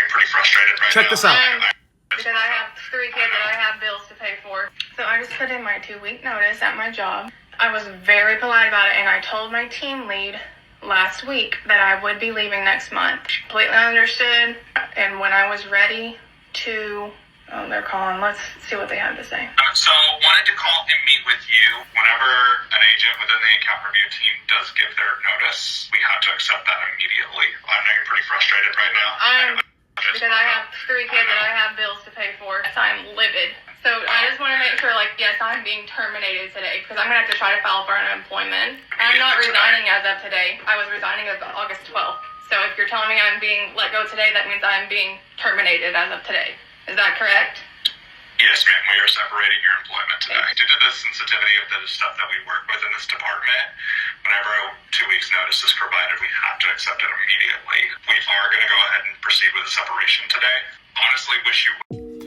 you're pretty frustrated right now. Check this out. Because I have 3 kids and I have bills to pay for. So I just put in my 2-week notice at my job. I was very polite about it, and I told my team lead last week that I would be leaving next month. Completely understood, and when I was ready to... Oh, they're calling. Let's see what they have to say. So wanted to call and meet with you. Whenever an agent within the account review team does give their notice, we have to accept that immediately. I know you're pretty frustrated right now. Because I have 3 kids and I have bills to pay for. I'm livid. So I just want to make sure, yes, I'm being terminated today because I'm going to have to try to file for unemployment. I'm not resigning as of today. I was resigning as of August 12th. So if you're telling me I'm being let go today, that means I'm being terminated as of today. Is that correct? Yes, ma'am. We are separating your employment today. Due to the sensitivity of the stuff that we work with in this department, whenever a 2 weeks notice is provided, we have to accept it immediately. We are going to go ahead and proceed with the separation today. Honestly, wish you...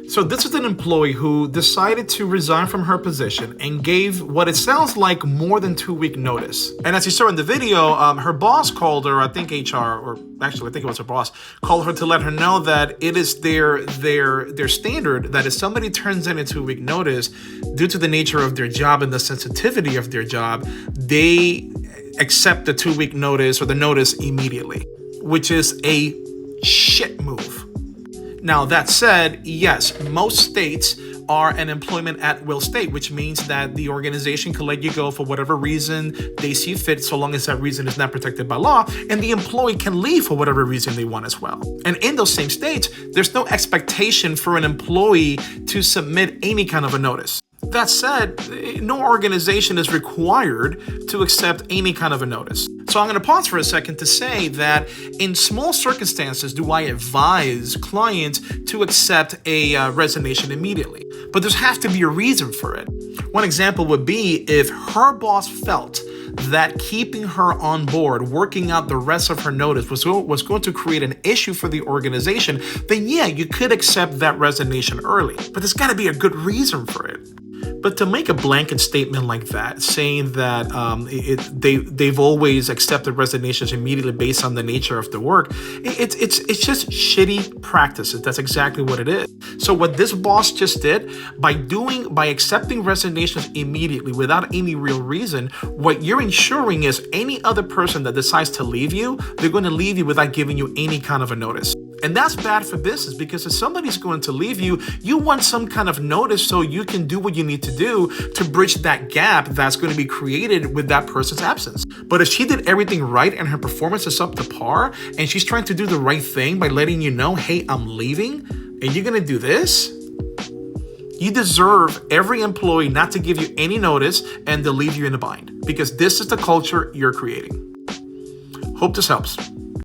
So this is an employee who decided to resign from her position and gave what it sounds like more than 2-week notice. And as you saw in the video, her boss called her, I think HR, or actually I think it was her boss, called her to let her know that it is their standard that if somebody turns in a 2-week notice, due to the nature of their job and the sensitivity of their job, they accept the 2-week notice or the notice immediately, which is a shit move. Now, that said, yes, most states are an employment at will state, which means that the organization can let you go for whatever reason they see fit, so long as that reason is not protected by law, and the employee can leave for whatever reason they want as well. And in those same states, there's no expectation for an employee to submit any kind of a notice. That said, no organization is required to accept any kind of a notice. So I'm going to pause for a second to say that in small circumstances do I advise clients to accept a resignation immediately. But there has to be a reason for it. One example would be if her boss felt that keeping her on board, working out the rest of her notice was going to create an issue for the organization, then yeah, you could accept that resignation early. But there's got to be a good reason for it. But to make a blanket statement like that, saying that they've always accepted resignations immediately based on the nature of the work, it's just shitty practices. That's exactly what it is. So what this boss just did, by accepting resignations immediately without any real reason, what you're ensuring is any other person that decides to leave you, they're going to leave you without giving you any kind of a notice. And that's bad for business because if somebody's going to leave you, you want some kind of notice so you can do what you need to do to bridge that gap that's going to be created with that person's absence. But if she did everything right and her performance is up to par and she's trying to do the right thing by letting you know, hey, I'm leaving and you're going to do this, you deserve every employee not to give you any notice and to leave you in a bind because this is the culture you're creating. Hope this helps.